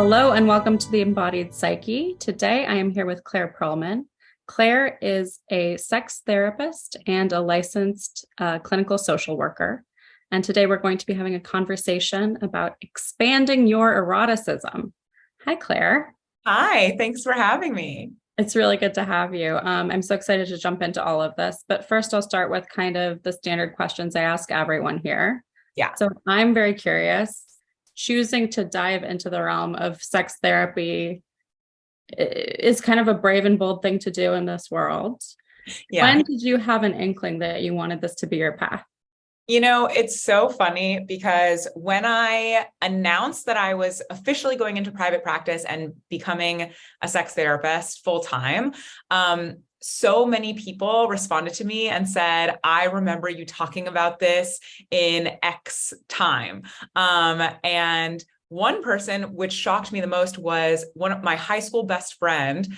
Hello and welcome to the Embodied Psyche. Today I am here with Claire Perelman. Claire is a sex therapist and a licensed clinical social worker. And today we're going to be having a conversation about expanding your eroticism. Hi, Claire. Hi, thanks for having me. It's really good to have you. I'm so excited to jump into all of this. But first, I'll start with kind of the standard questions I ask everyone here. Yeah. So I'm very curious. Choosing to dive into the realm of sex therapy is kind of a brave and bold thing to do in this world. Yeah. When did you have an inkling that you wanted this to be your path? It's so funny because when I announced that I was officially going into private practice and becoming a sex therapist full time, so many people responded to me and said, I remember you talking about this in X time. And one person, which shocked me the most, was one of my high school best friend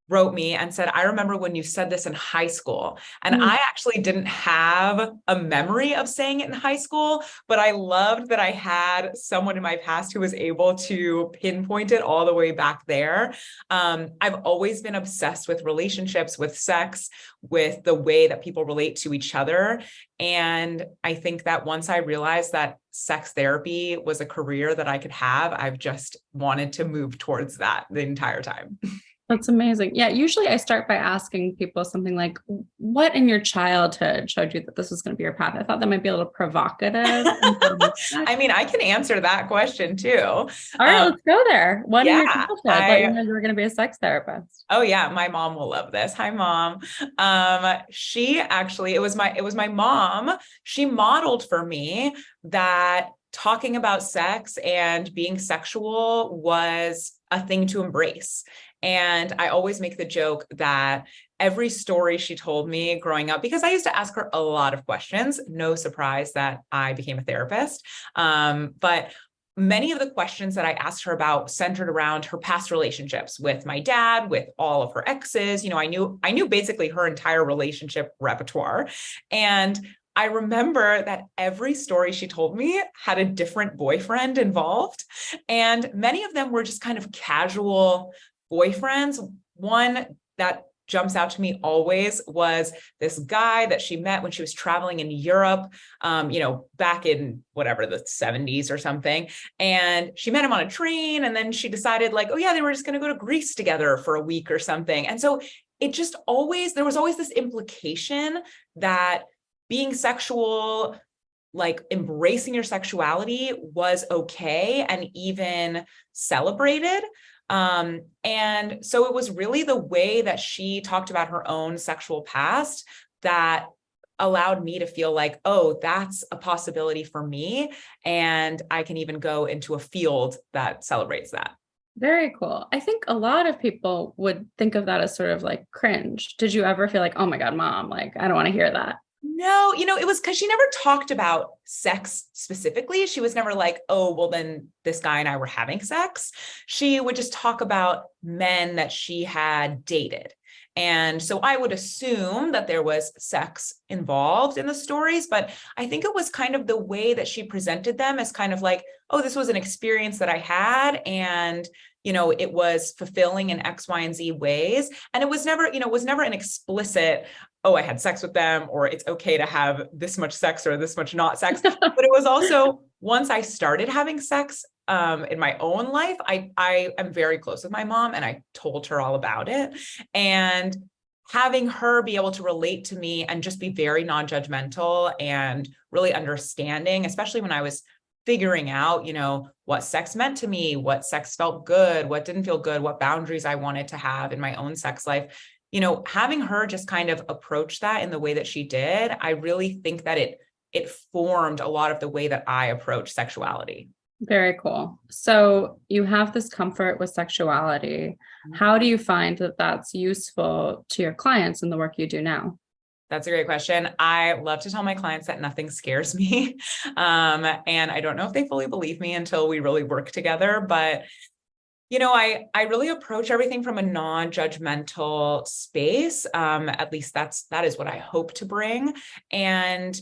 wrote me and said, I remember when you said this in high school. And I actually didn't have a memory of saying it in high school, but I loved that I had someone in my past who was able to pinpoint it all the way back there. I've always been obsessed with relationships, with sex, with the way that people relate to each other. And I think that once I realized that sex therapy was a career that I could have, I've just wanted to move towards that the entire time. That's amazing. Yeah, usually I start by asking people something like, what in your childhood showed you that this was going to be your path? I thought that might be a little provocative. I mean, I can answer that question too. All right, let's go there. What in your childhood let you know you were going to be a sex therapist? Oh yeah, my mom will love this. Hi, Mom. She actually, it was my mom. She modeled for me that talking about sex and being sexual was a thing to embrace. And I always make the joke that every story she told me growing up, because I used to ask her a lot of questions, no surprise that I became a therapist. But many of the questions that I asked her about centered around her past relationships with my dad, with all of her exes. I knew basically her entire relationship repertoire. And I remember that every story she told me had a different boyfriend involved. And many of them were just kind of casual boyfriends. One that jumps out to me always was this guy that she met when she was traveling in Europe, back in whatever, the 70s or something. And she met him on a train, and then she decided like, oh yeah, they were just going to go to Greece together for a week or something. And so there was always this implication that being sexual, like embracing your sexuality, was okay and even celebrated. And so it was really the way that she talked about her own sexual past that allowed me to feel like, oh, that's a possibility for me. And I can even go into a field that celebrates that. Very cool. I think a lot of people would think of that as sort of like cringe. Did you ever feel like, oh my God, Mom, like, I don't want to hear that? No, it was because she never talked about sex specifically. She was never like, oh, well, then this guy and I were having sex. She would just talk about men that she had dated. And so I would assume that there was sex involved in the stories, but I think it was kind of the way that she presented them as kind of like, oh, this was an experience that I had. And it was fulfilling in X, Y, and Z ways. And it was never an explicit, oh, I had sex with them, or it's okay to have this much sex or this much not sex. But it was also, once I started having sex in my own life, I am very close with my mom, and I told her all about it. And having her be able to relate to me and just be very non-judgmental and really understanding, especially when I was figuring out, what sex meant to me, what sex felt good, what didn't feel good, what boundaries I wanted to have in my own sex life. Having her just kind of approach that in the way that she did, I really think that it formed a lot of the way that I approach sexuality. Very cool. So you have this comfort with sexuality. How do you find that that's useful to your clients in the work you do now? That's a great question. I love to tell my clients that nothing scares me. And I don't know if they fully believe me until we really work together, but I really approach everything from a non-judgmental space. At least that is what I hope to bring. And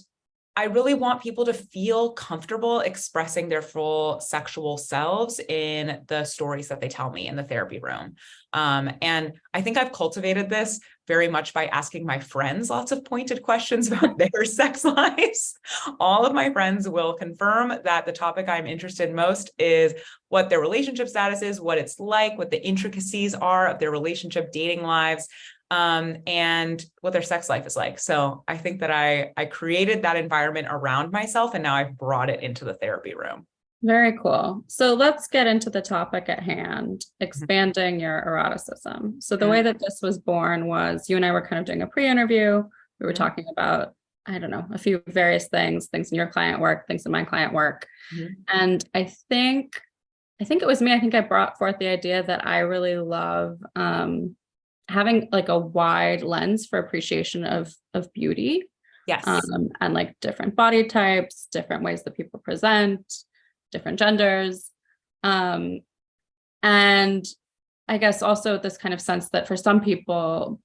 I really want people to feel comfortable expressing their full sexual selves in the stories that they tell me in the therapy room. And I think I've cultivated this very much by asking my friends lots of pointed questions about their sex lives. All of my friends will confirm that the topic I'm interested in most is what their relationship status is, what it's like, what the intricacies are of their relationship, dating lives, and what their sex life is like. So I think that I created that environment around myself, and now I've brought it into the therapy room. Very cool. So let's get into the topic at hand, expanding your eroticism. So the way that this was born was you and I were kind of doing a pre-interview. We were talking about, I don't know, a few various things in your client work, things in my client work. And I think it was me. I think I brought forth the idea that I really love having like a wide lens for appreciation of beauty. Yes. And like different body types, different ways that people present, different genders. And I guess also this kind of sense that for some people,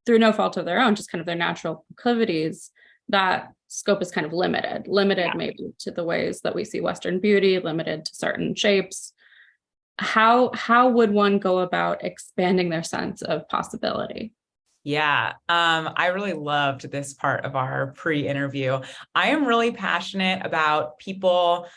through no fault of their own, just kind of their natural proclivities, that scope is kind of limited maybe to the ways that we see Western beauty, limited to certain shapes. How would one go about expanding their sense of possibility? Yeah, I really loved this part of our pre-interview. I am really passionate about people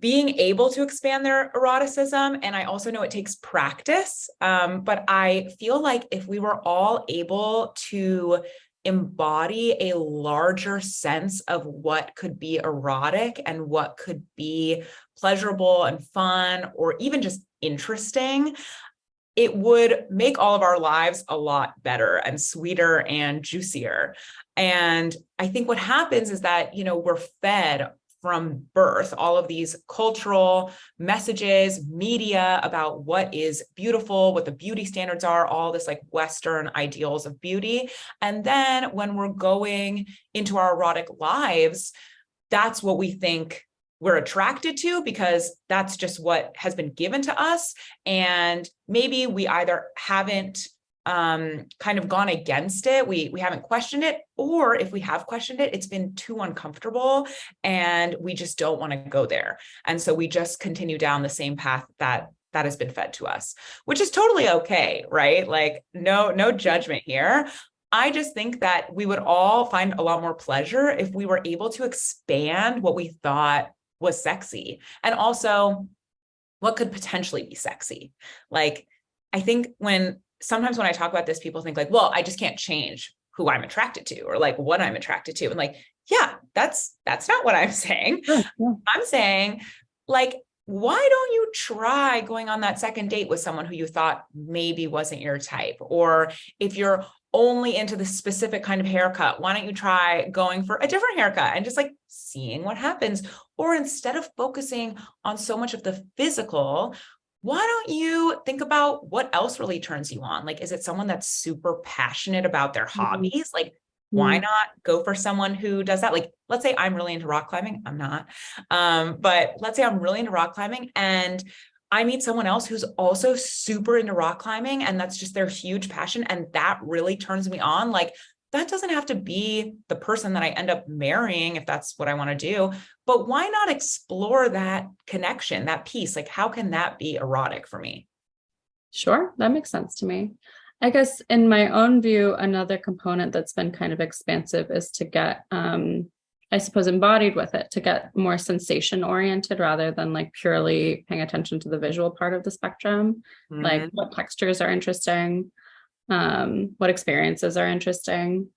being able to expand their eroticism. And I also know it takes practice. But I feel like if we were all able to embody a larger sense of what could be erotic and what could be pleasurable and fun, or even just interesting, it would make all of our lives a lot better and sweeter and juicier. And I think what happens is that, we're fed from birth all of these cultural messages, media about what is beautiful, what the beauty standards are, all this like Western ideals of beauty. And then when we're going into our erotic lives, that's what we think we're attracted to, because that's just what has been given to us. And maybe we either haven't kind of gone against it. We haven't questioned it, or if we have questioned it, it's been too uncomfortable and we just don't want to go there. And so we just continue down the same path that has been fed to us, which is totally okay, right? Like no judgment here. I just think that we would all find a lot more pleasure if we were able to expand what we thought was sexy, and also what could potentially be sexy. Like, I think sometimes when I talk about this, people think like, well, I just can't change who I'm attracted to or like what I'm attracted to. And like, yeah, that's not what I'm saying. Yeah. I'm saying like, why don't you try going on that second date with someone who you thought maybe wasn't your type? Or if you're only into this specific kind of haircut, why don't you try going for a different haircut and just like seeing what happens? Or instead of focusing on so much of the physical, why don't you think about what else really turns you on? Like, is it someone that's super passionate about their hobbies? Like, why not go for someone who does that? Like, let's say I'm really into rock climbing. I'm not. But let's say I'm really into rock climbing and I meet someone else who's also super into rock climbing, and that's just their huge passion. And that really turns me on. Like, that doesn't have to be the person that I end up marrying if that's what I want to do. But why not explore that connection, that piece? Like, how can that be erotic for me? Sure, that makes sense to me. I guess in my own view, another component that's been kind of expansive is to get, I suppose, embodied with it, to get more sensation oriented rather than like purely paying attention to the visual part of the spectrum. Like what textures are interesting, what experiences are interesting.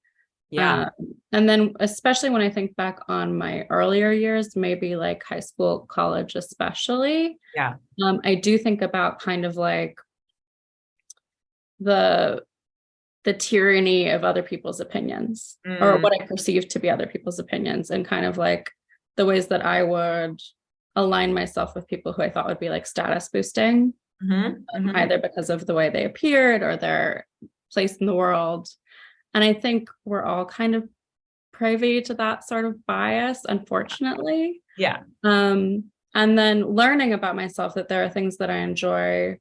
Yeah. And then especially when I think back on my earlier years, maybe like high school, college, especially, Yeah. I do think about kind of like the tyranny of other people's opinions, or what I perceive to be other people's opinions, and kind of like the ways that I would align myself with people who I thought would be like status boosting, either because of the way they appeared or their place in the world. And I think we're all kind of privy to that sort of bias, unfortunately. Yeah. And then learning about myself that there are things that I enjoy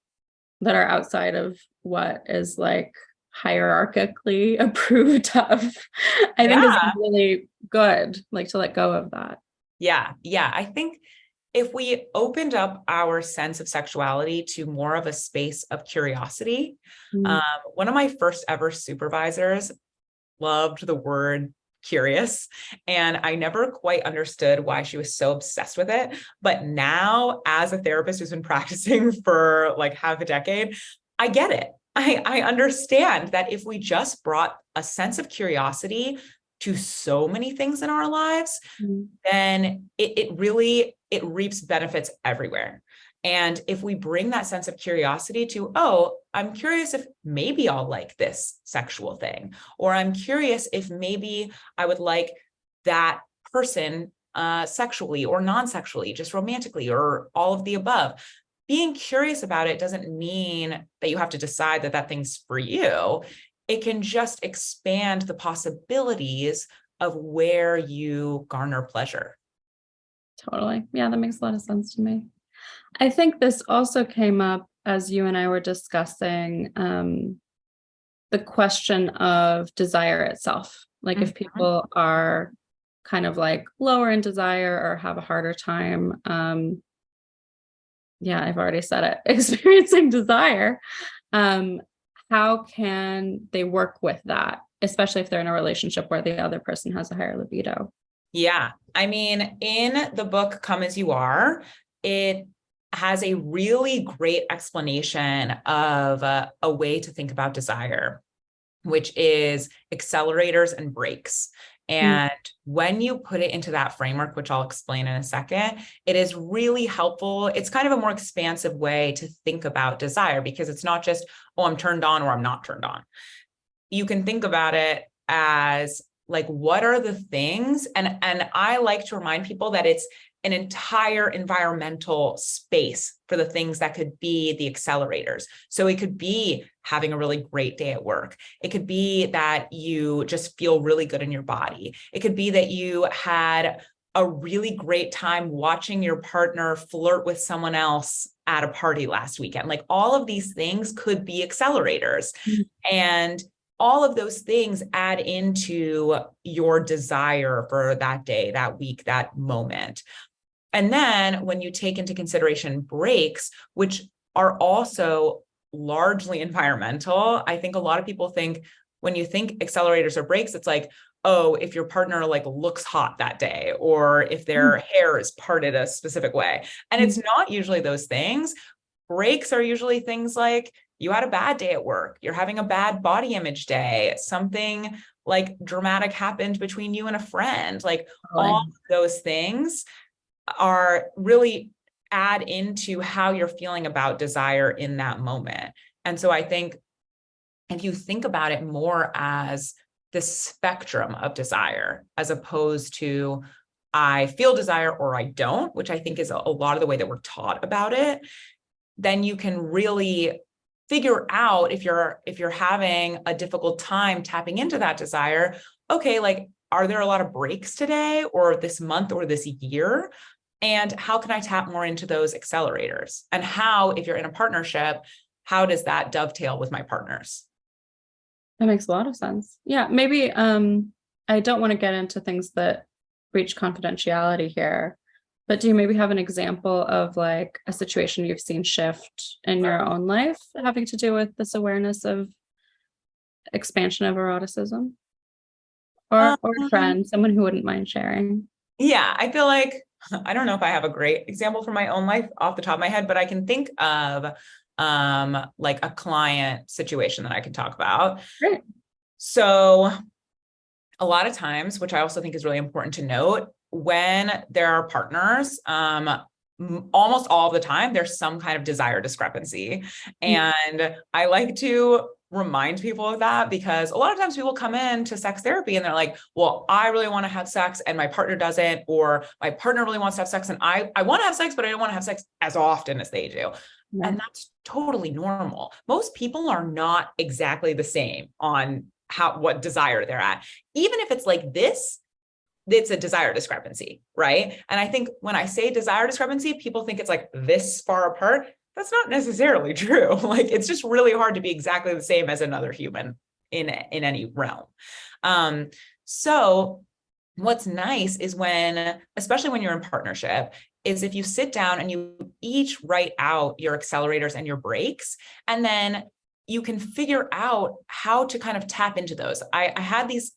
that are outside of what is like hierarchically approved of. I think is Yeah. really good, like to let go of that. Yeah. Yeah. I think if we opened up our sense of sexuality to more of a space of curiosity, Mm. one of my first ever supervisors loved the word curious. And I never quite understood why she was so obsessed with it. But now, as a therapist who's been practicing for like half a decade, I get it. I understand that if we just brought a sense of curiosity to so many things in our lives, Mm. then it really it reaps benefits everywhere. And if we bring that sense of curiosity to, oh, I'm curious if maybe I'll like this sexual thing, or I'm curious if maybe I would like that person sexually or non-sexually, just romantically, or all of the above. Being curious about it doesn't mean that you have to decide that that thing's for you. It can just expand the possibilities of where you garner pleasure. Totally. Yeah, that makes a lot of sense to me. I think this also came up as you and I were discussing the question of desire itself. Like if Mhm. people are kind of like lower in desire or have a harder time, yeah, I've already said it, experiencing desire, um, how can they work with that, especially if they're in a relationship where the other person has a higher libido? Yeah. I mean, in the book Come As You Are, it has a really great explanation of a way to think about desire, which is accelerators and breaks. Mm. And when you put it into that framework, which I'll explain in a second, it is really helpful. It's kind of a more expansive way to think about desire because it's not just, oh, I'm turned on or I'm not turned on. You can think about it as like, what are the things? And I like to remind people that it's an entire environmental space for the things that could be the accelerators. So it could be having a really great day at work. It could be that you just feel really good in your body. It could be that you had a really great time watching your partner flirt with someone else at a party last weekend. Like all of these things could be accelerators. And all of those things add into your desire for that day, that week, that moment. And then when you take into consideration breaks, which are also largely environmental, I think a lot of people think when you think accelerators or breaks, it's like, oh, if your partner like looks hot that day, or if their hair is parted a specific way. And it's not usually those things. Breaks are usually things like you had a bad day at work, you're having a bad body image day, something like dramatic happened between you and a friend. Like all of Totally. those things are really add into how you're feeling about desire in that moment. And so I think if you think about it more as the spectrum of desire, as opposed to I feel desire or I don't, which I think is a lot of the way that we're taught about it, then you can really figure out if you're having a difficult time tapping into that desire. Okay, like are there a lot of breaks today or this month or this year? And how can I tap more into those accelerators? And how, if you're in a partnership, how does that dovetail with my partners? That makes a lot of sense. Yeah, maybe I don't want to get into things that breach confidentiality here, but do you maybe have an example of like a situation you've seen shift in your own life having to do with this awareness of expansion of eroticism? Or a Um, friend, someone who wouldn't mind sharing. yeah, I feel like I don't know if I have a great example from my own life off the top of my head, but I can think of like a client situation that I can talk about. Great. So a lot of times, which I also think is really important to note, when there are partners, almost all the time, there's some kind of desire discrepancy. And I like to remind people of that because a lot of times people come in to sex therapy and they're like, well, I really want to have sex and my partner doesn't, or my partner really wants to have sex and I want to have sex, but I don't want to have sex as often as they do. And Right. that's totally normal. Most people are not exactly the same on what desire they're at. Even if it's like this, it's a desire discrepancy, right? And I think when I say desire discrepancy, people think it's like this far apart. That's not necessarily true. Like it's just really hard to be exactly the same as another human. in any realm. So what's nice is when, especially when you're in partnership, is if you sit down and you each write out your accelerators and your breaks, and then you can figure out how to kind of tap into those. I had these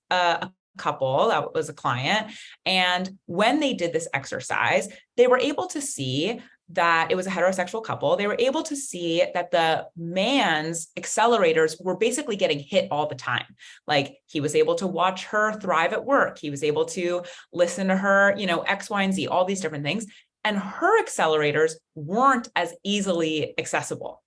couple that was a client, and when they did this exercise, they were able to see that it was a heterosexual couple. They were able to see that the man's accelerators were basically getting hit all the time. Like, he was able to watch her thrive at work. He was able to listen to her, X, Y, and Z, all these different things. And her accelerators weren't as easily accessible,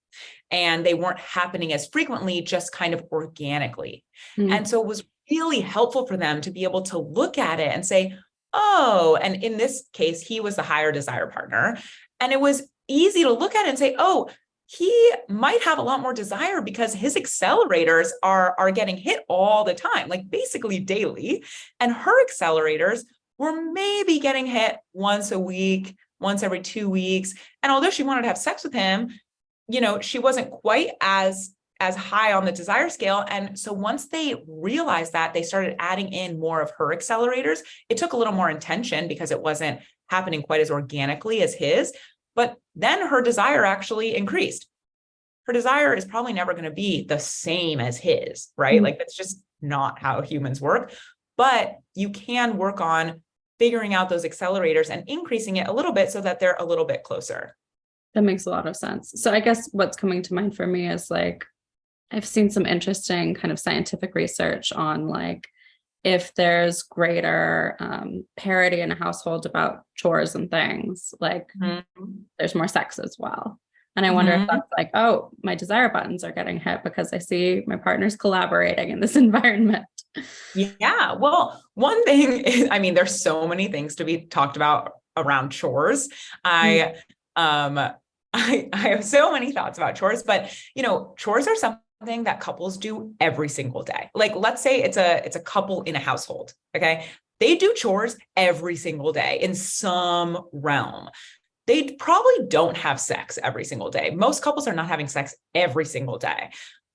and they weren't happening as frequently, just kind of organically. And so it was really helpful for them to be able to look at it and say, oh, and in this case, he was the higher desire partner. And it was easy to look at it and say, oh, he might have a lot more desire because his accelerators are getting hit all the time, like basically daily. And her accelerators were maybe getting hit once a week, once every 2 weeks. And although she wanted to have sex with him, she wasn't quite as high on the desire scale. And so once they realized that, they started adding in more of her accelerators. It took a little more intention because it wasn't happening quite as organically as his, but then her desire actually increased. Her desire is probably never going to be the same as his, right? Like, that's just not how humans work. But you can work on figuring out those accelerators and increasing it a little bit so that they're a little bit closer. That makes a lot of sense. So I guess what's coming to mind for me is like, I've seen some interesting kind of scientific research on like, if there's greater parity in a household about chores and things, like there's more sex as well. And I wonder if that's like, oh, my desire buttons are getting hit because I see my partners collaborating in this environment. Yeah. Well, one thing is, there's so many things to be talked about around chores. I have so many thoughts about chores, but chores are something that couples do every single day. Like, let's say it's a couple in a household. Okay. They do chores every single day in some realm. They probably don't have sex every single day. Most couples are not having sex every single day,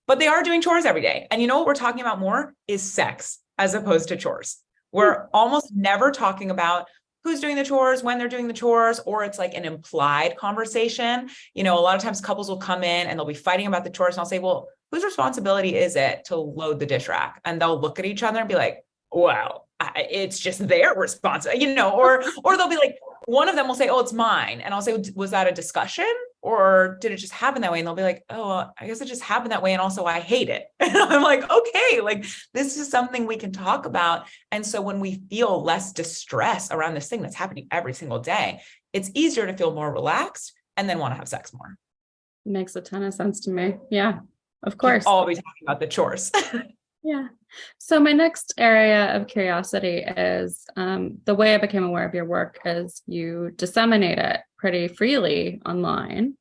but they are doing chores every day. And what we're talking about more is sex as opposed to chores. We're almost never talking about who's doing the chores, when they're doing the chores, or it's like an implied conversation. A lot of times couples will come in and they'll be fighting about the chores, and I'll say, well, whose responsibility is it to load the dish rack? And they'll look at each other and be like, well, it's just their responsibility, or they'll be like, one of them will say, oh, it's mine. And I'll say, was that a discussion or did it just happen that way? And they'll be like, oh, I guess it just happened that way. And also I hate it. And I'm like, okay, like, this is something we can talk about. And so when we feel less distress around this thing that's happening every single day, it's easier to feel more relaxed and then want to have sex more. Makes a ton of sense to me. Yeah, of course. We'll all be talking about the chores. Yeah. So my next area of curiosity is the way I became aware of your work is you disseminate it pretty freely online,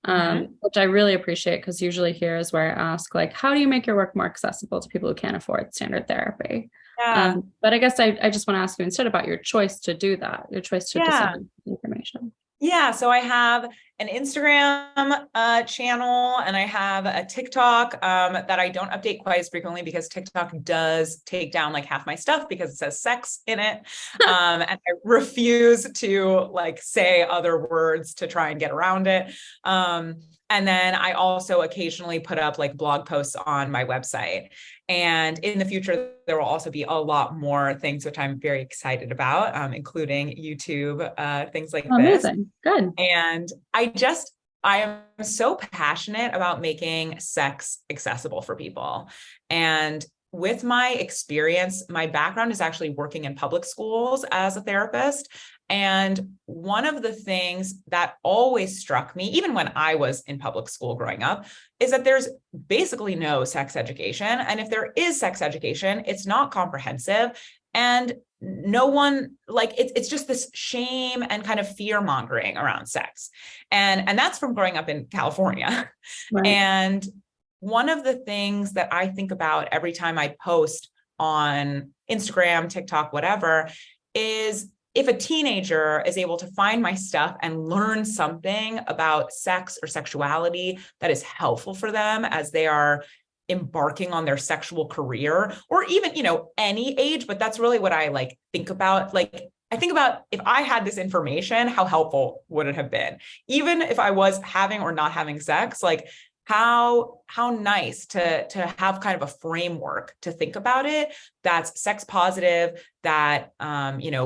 which I really appreciate, because usually here is where I ask, like, how do you make your work more accessible to people who can't afford standard therapy? Yeah. But I guess I just want to ask you instead about your choice to do that, your choice to disseminate information. Yeah. So I have an Instagram channel, and I have a TikTok that I don't update quite as frequently because TikTok does take down like half my stuff because it says sex in it. And I refuse to like say other words to try and get around it. And then I also occasionally put up like blog posts on my website. And in the future, there will also be a lot more things, which I'm very excited about, including YouTube, things like this. Amazing. Good. And I am so passionate about making sex accessible for people. And with my experience, my background is actually working in public schools as a therapist. And one of the things that always struck me, even when I was in public school growing up, is that there's basically no sex education. And if there is sex education, it's not comprehensive. And no one, like, it's just this shame and kind of fear mongering around sex. And that's from growing up in California. Right. And one of the things that I think about every time I post on Instagram, TikTok, whatever, is if a teenager is able to find my stuff and learn something about sex or sexuality that is helpful for them as they are embarking on their sexual career, or even, any age, but that's really what I like think about. Like, I think about if I had this information, how helpful would it have been? Even if I was having or not having sex, like how nice to have kind of a framework to think about it that's sex positive, that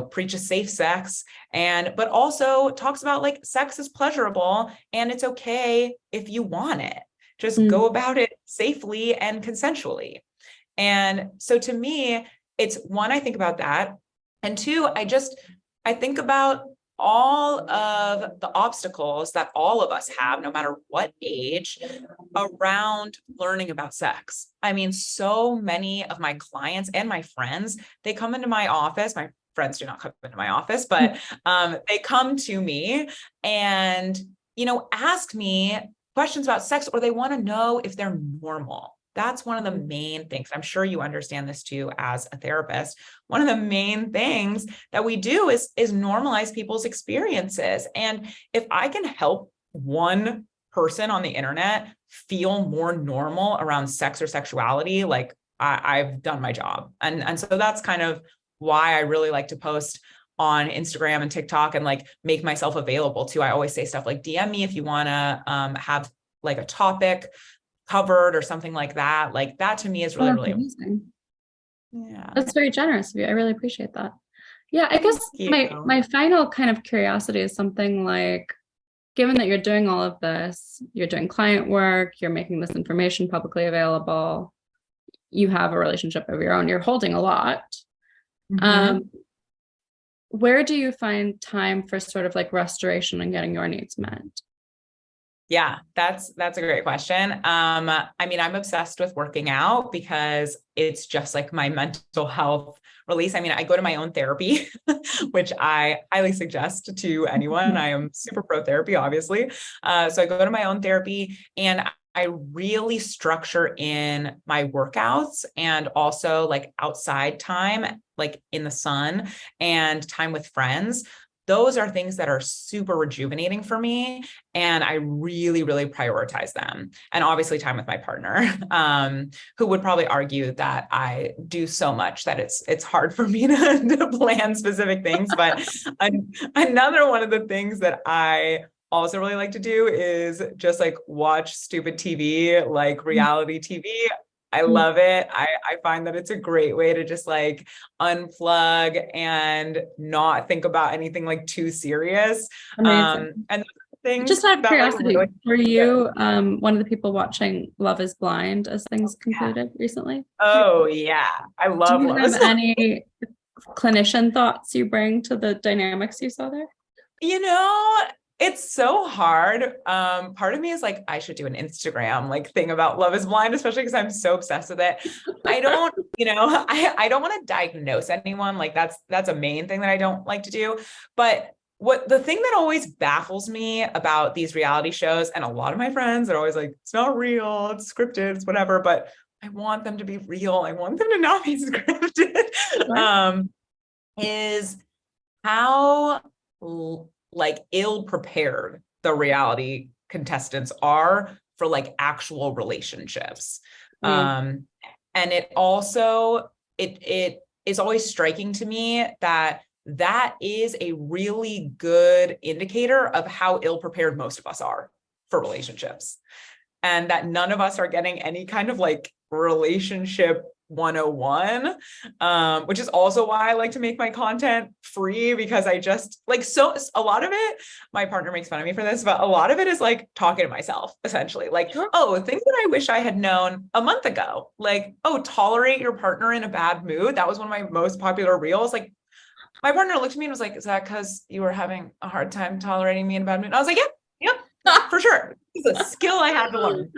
preaches safe sex, but also talks about like sex is pleasurable and it's okay if you want it. Just go about it safely and consensually. And so to me, it's one, I think about that. And two, I think about all of the obstacles that all of us have, no matter what age, around learning about sex. I mean, so many of my clients and my friends, they come into my office. My friends do not come into my office, but they come to me and, ask me questions about sex, or they want to know if they're normal. That's one of the main things. I'm sure you understand this too as a therapist. One of the main things that we do is normalize people's experiences. And if I can help one person on the internet feel more normal around sex or sexuality, like I've done my job. And so that's kind of why I really like to post on Instagram and TikTok and like make myself available too. I always say stuff like DM me if you want to have like a topic covered or something like that. Like that to me is really, really amazing. Yeah. That's very generous of you. I really appreciate that. Yeah, I guess my final kind of curiosity is something like, given that you're doing all of this, you're doing client work, you're making this information publicly available, you have a relationship of your own, you're holding a lot. Where do you find time for sort of like restoration and getting your needs met? Yeah, that's a great question. I mean, I'm obsessed with working out because it's just like my mental health release. I mean, I go to my own therapy, which I highly suggest to anyone. I am super pro therapy, obviously. So I go to my own therapy and I really structure in my workouts and also like outside time, like in the sun and time with friends. Those are things that are super rejuvenating for me. And I really, really prioritize them. And obviously time with my partner, who would probably argue that I do so much that it's hard for me to plan specific things. But another one of the things that I also really like to do is just like watch stupid TV, like reality TV. I love it. I find that it's a great way to just like unplug and not think about anything like too serious. Amazing. And things just out of curiosity, like, were you one of the people watching Love is Blind as things concluded recently? Oh yeah. I love Do you Love have is Blind. any clinician thoughts you bring to the dynamics you saw there? It's so hard. Part of me is like, I should do an Instagram like thing about Love is Blind, especially because I'm so obsessed with it. I don't, I don't want to diagnose anyone. Like that's a main thing that I don't like to do. But the thing that always baffles me about these reality shows, and a lot of my friends are always like, it's not real, it's scripted, it's whatever, but I want them to be real. I want them to not be scripted. Is how like ill-prepared the reality contestants are for like actual relationships. And it also, it is always striking to me that is a really good indicator of how ill-prepared most of us are for relationships. And that none of us are getting any kind of like relationship 101, which is also why I like to make my content free, because I just like, so a lot of it, my partner makes fun of me for this, but a lot of it is like talking to myself, essentially. Like, oh, things that I wish I had known a month ago, like, oh, tolerate your partner in a bad mood. That was one of my most popular reels. Like, my partner looked at me and was like, is that because you were having a hard time tolerating me in a bad mood? And I was like, yeah, for sure. It's a skill I had to learn.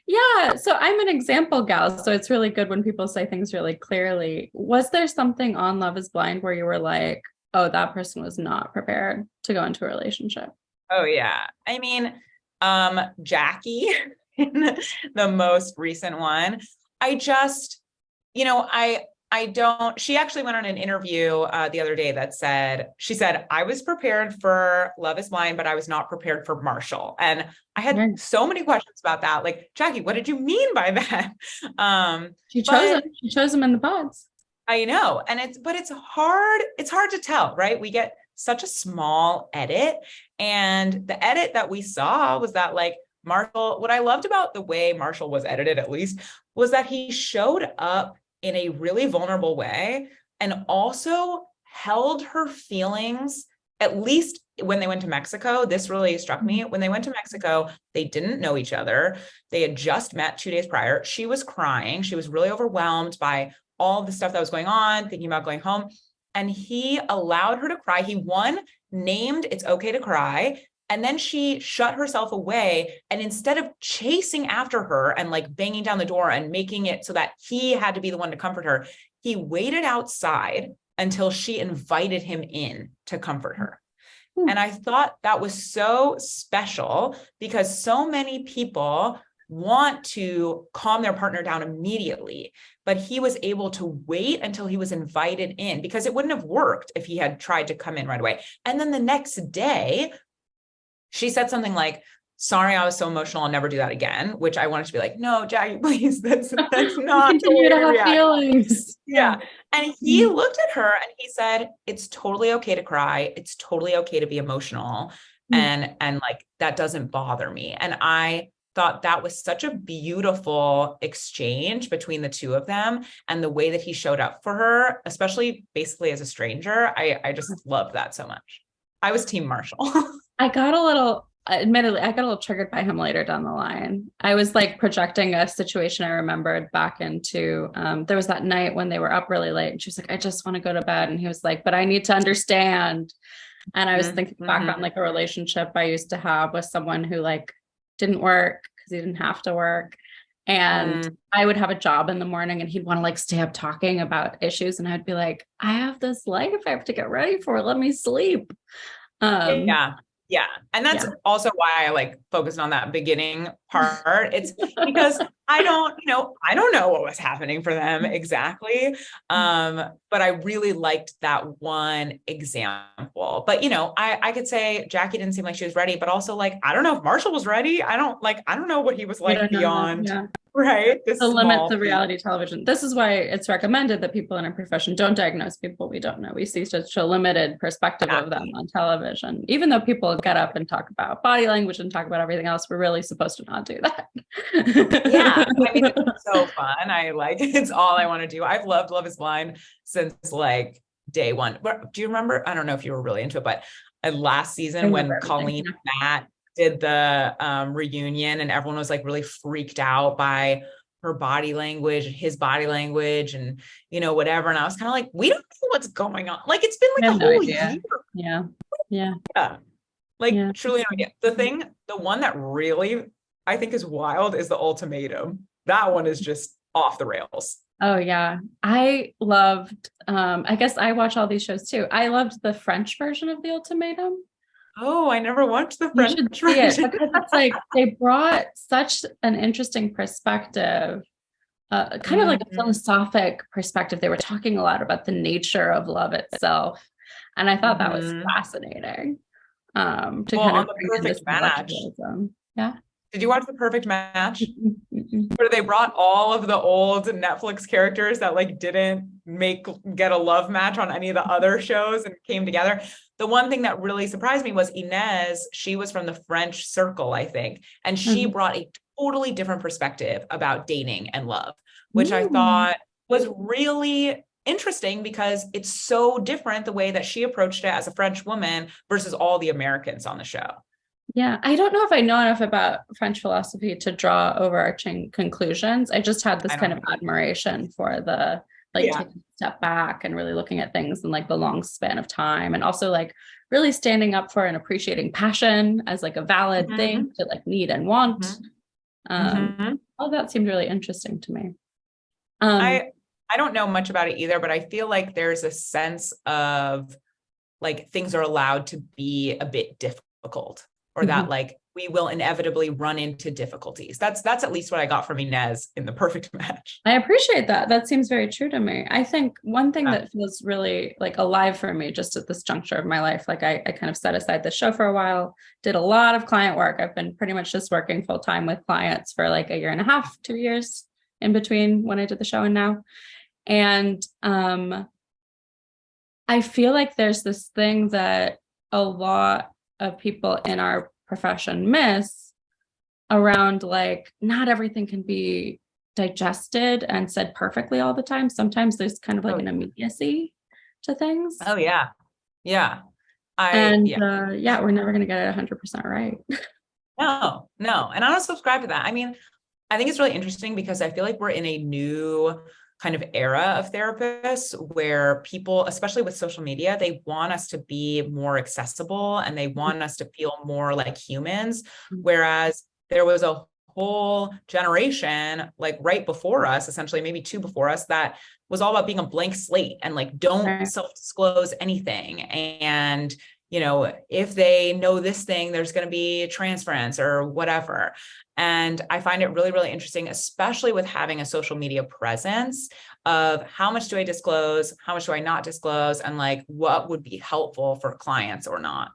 Yeah, so I'm an example gal, so it's really good when people say things really clearly. Was there something on Love is Blind where you were like, oh, that person was not prepared to go into a relationship? Oh yeah. I mean, Jackie, the most recent one, I just, She actually went on an interview the other day that she said, I was prepared for Love is Blind, but I was not prepared for Marshall. And I had so many questions about that. Like, Jackie, what did you mean by that? She chose him in the pods. I know. And it's hard to tell, right? We get such a small edit. And the edit that we saw was that like Marshall, what I loved about the way Marshall was edited, at least, was that he showed up in a really vulnerable way and also held her feelings, at least when they went to Mexico. This really struck me. When they went to Mexico, they didn't know each other. They had just met 2 days prior. She was crying. She was really overwhelmed by all the stuff that was going on, thinking about going home. And he allowed her to cry. He named It's Okay to Cry. And then she shut herself away. And instead of chasing after her and like banging down the door and making it so that he had to be the one to comfort her, he waited outside until she invited him in to comfort her. And I thought that was so special because so many people want to calm their partner down immediately, but he was able to wait until he was invited in, because it wouldn't have worked if he had tried to come in right away. And then the next day, she said something like, sorry, I was so emotional, I'll never do that again, which I wanted to be like, no, Jackie, please, that's not continue to have feelings. Yeah. And he looked at her and he said, it's totally okay to cry. It's totally okay to be emotional. And like, that doesn't bother me. And I thought that was such a beautiful exchange between the two of them, and the way that he showed up for her, especially basically as a stranger. I just loved that so much. I was Team Marshall. Admittedly, I got a little triggered by him later down the line. I was like projecting a situation I remembered back into, there was that night when they were up really late and she was like, I just want to go to bed. And he was like, but I need to understand. And I was thinking back on like a relationship I used to have with someone who like didn't work because he didn't have to work. And I would have a job in the morning and he'd want to like stay up talking about issues. And I'd be like, I have this life I have to get ready for. Let me sleep. Yeah. And that's also why I like focused on that beginning part. It's because I don't know what was happening for them exactly. But I really liked that one example. But, I could say Jackie didn't seem like she was ready, but also like, I don't know if Marshall was ready. I don't know what he was like beyond. Right. The limits of reality television. This is why it's recommended that people in our profession don't diagnose people we don't know. We see such a limited perspective of them on television. Even though people get up and talk about body language and talk about everything else, we're really supposed to not do that. Yeah. I mean, it's so fun. It's all I want to do. I've loved Love is Blind since like day one. Do you remember? I don't know if you were really into it, but last season when Colleen and Matt did the reunion and everyone was like really freaked out by her body language and his body language and, whatever. And I was kind of like, we don't know what's going on. Like, it's been like a whole year. Yeah. Truly no idea. The one that really I think is wild is The Ultimatum. That one is just off the rails. Oh yeah. I loved, I guess I watch all these shows too. I loved the French version of The Ultimatum. Oh, I never watched the French version. Because it's like they brought such an interesting perspective, kind of like a philosophic perspective. They were talking a lot about the nature of love itself, and I thought that was fascinating. To kind of The Perfect Match. Yeah. Did you watch The Perfect Match? Where they brought all of the old Netflix characters that like didn't get a love match on any of the other shows and came together. The one thing that really surprised me was Inez. She was from the French Circle, I think, and she brought a totally different perspective about dating and love, which I thought was really interesting because it's so different the way that she approached it as a French woman versus all the Americans on the show. Yeah, I don't know if I know enough about French philosophy to draw overarching conclusions. I just had this kind of admiration for the taking a step back and really looking at things in like the long span of time, and also like really standing up for and appreciating passion as like a valid thing to like need and want. All that seemed really interesting to me. I don't know much about it either, but I feel like there's a sense of like things are allowed to be a bit difficult, or that like we will inevitably run into difficulties. That's at least what I got from Inez in The Perfect Match. I appreciate that. That seems very true to me. I think one thing that feels really like alive for me just at this juncture of my life, like I kind of set aside the show for a while, did a lot of client work. I've been pretty much just working full time with clients for like a year and a half, 2 years in between when I did the show and now. And I feel like there's this thing that a lot of people in our profession miss around, like, not everything can be digested and said perfectly all the time. Sometimes there's kind of like an immediacy to things. Oh yeah. Yeah. We're never going to get it 100% right. No. And I don't subscribe to that. I mean, I think it's really interesting because I feel like we're in a new kind of era of therapists where people, especially with social media, they want us to be more accessible and they want us to feel more like humans. Whereas there was a whole generation, like right before us, essentially maybe 2 before us, that was all about being a blank slate and like, don't self-disclose anything. And, you know, if they know this thing, there's going to be transference or whatever. And I find it really, really interesting, especially with having a social media presence, of how much do I disclose? How much do I not disclose? And like, what would be helpful for clients or not?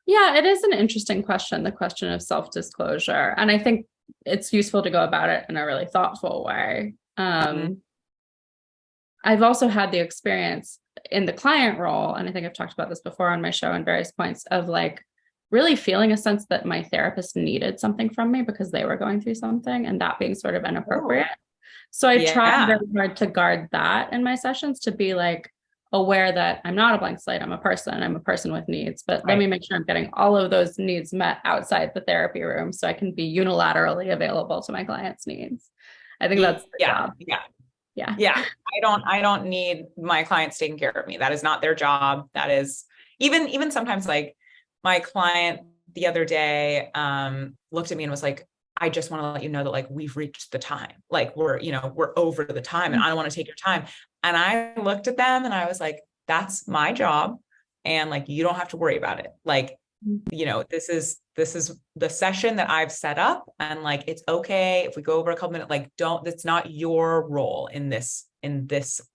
Yeah, it is an interesting question, the question of self-disclosure. And I think it's useful to go about it in a really thoughtful way. I've also had the experience in the client role, and I think I've talked about this before on my show on various points, of like really feeling a sense that my therapist needed something from me because they were going through something, and that being sort of inappropriate. So I try very hard to guard that in my sessions, to be like aware that I'm not a blank slate. I'm a person with needs, but let me make sure I'm getting all of those needs met outside the therapy room so I can be unilaterally available to my clients' needs. I think that's the job. Yeah. I don't need my clients taking care of me. That is not their job. That is even sometimes, like, my client the other day looked at me and was like, I just want to let you know that like we've reached the time, like we're over the time and I don't want to take your time. And I looked at them and I was like, that's my job. And like, you don't have to worry about it. Like, this is the session that I've set up, and like, it's okay if we go over a couple minutes, like, that's not your role in this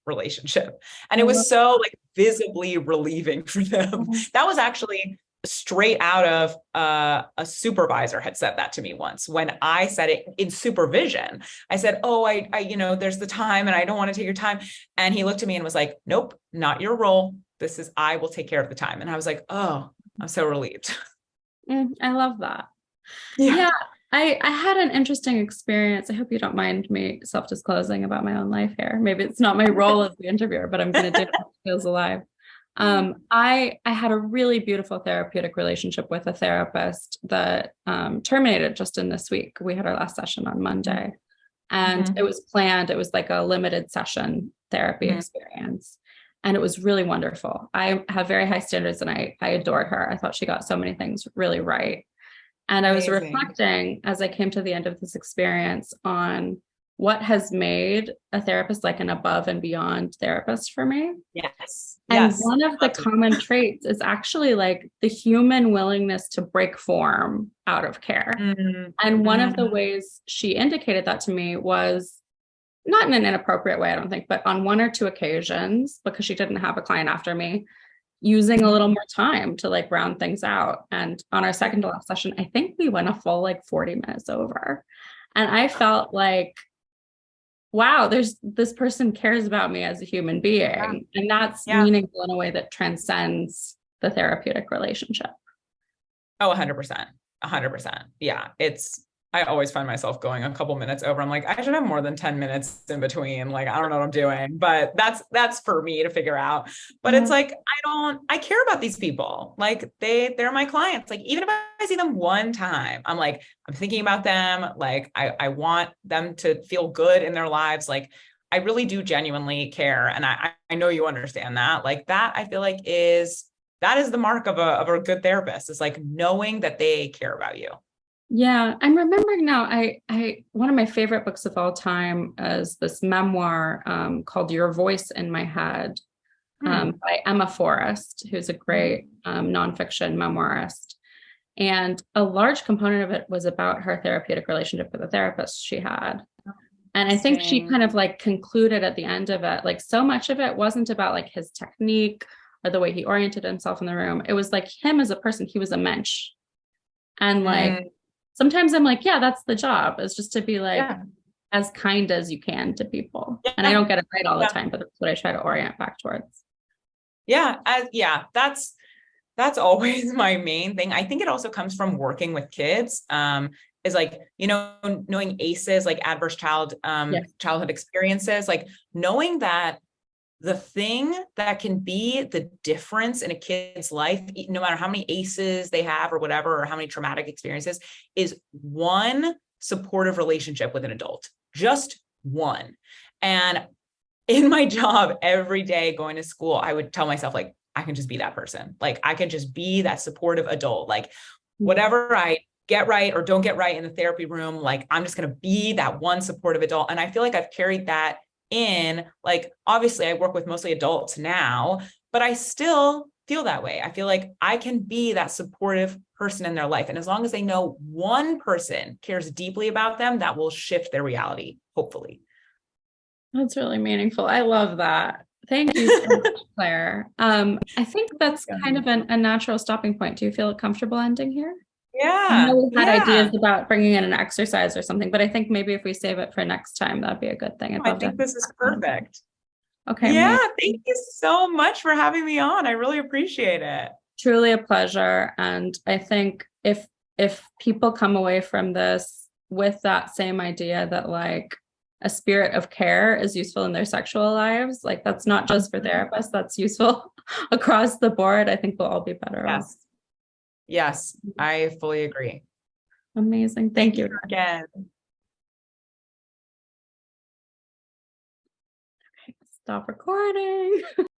relationship. And it was so like visibly relieving for them. That was actually straight out of a supervisor had said that to me once when I said it in supervision. I said, oh, I there's the time and I don't want to take your time. And he looked at me and was like, nope, not your role. I will take care of the time. And I was like, oh, I'm so relieved. I love that. Yeah. I had an interesting experience. I hope you don't mind me self-disclosing about my own life here. Maybe it's not my role as the interviewer, but I'm going to do it. It feels alive. I had a really beautiful therapeutic relationship with a therapist that terminated just in this week. We had our last session on Monday, and it was planned. It was like a limited session therapy experience, and it was really wonderful. I have very high standards, and I adored her. I thought she got so many things really right. And I was reflecting as I came to the end of this experience on what has made a therapist like an above and beyond therapist for me. And one of the common traits is actually like the human willingness to break form out of care. And one of the ways she indicated that to me was not in an inappropriate way, I don't think, but on 1 or 2 occasions, because she didn't have a client after me, using a little more time to like round things out. And on our second to last session, I think we went a full like 40 minutes over. And I felt like, wow, this person cares about me as a human being. And that's meaningful in a way that transcends the therapeutic relationship. Oh, 100%. 100%. Yeah. I always find myself going a couple minutes over. I'm like, I should have more than 10 minutes in between. Like, I don't know what I'm doing, but that's for me to figure out. But it's like, I care about these people. Like they're my clients. Like, even if I see them one time, I'm like, I'm thinking about them. Like, I want them to feel good in their lives. Like, I really do genuinely care. And I know you understand that. Like, that I feel like that is the mark of a good therapist, is like knowing that they care about you. Yeah, I'm remembering now, I one of my favorite books of all time is this memoir called Your Voice in My Head by Emma Forrest, who's a great nonfiction memoirist. And a large component of it was about her therapeutic relationship with the therapist she had. And I think she kind of like concluded at the end of it, like so much of it wasn't about like his technique or the way he oriented himself in the room. It was like him as a person, he was a mensch. And like sometimes I'm like, yeah, that's the job, is just to be like as kind as you can to people. And I don't get it right all the time, but that's what I try to orient back towards. That's always my main thing. I think it also comes from working with kids. Is like, knowing ACEs, like adverse childhood experiences, like knowing that the thing that can be the difference in a kid's life, no matter how many ACEs they have or whatever, or how many traumatic experiences, is one supportive relationship with an adult, just one. And in my job every day going to school, I would tell myself, like, I can just be that person. Like, I can just be that supportive adult. Like, whatever I get right or don't get right in the therapy room, like, I'm just going to be that one supportive adult. And I feel like I've carried that in, like, obviously I work with mostly adults now, but I still feel that way. I feel like I can be that supportive person in their life. And as long as they know one person cares deeply about them, that will shift their reality, hopefully. That's really meaningful. I love that. Thank you so much, Claire. I think that's kind of a natural stopping point. Do you feel comfortable ending here? I know we had ideas about bringing in an exercise or something, but I think maybe if we save it for next time, that'd be a good thing. I think this is perfect. Okay. Yeah, thank you so much for having me on. I really appreciate it. Truly a pleasure. And I think if people come away from this with that same idea that like a spirit of care is useful in their sexual lives, like that's not just for therapists, that's useful across the board, I think we'll all be better off. Yes, I fully agree. Amazing. Thank you again. Stop recording.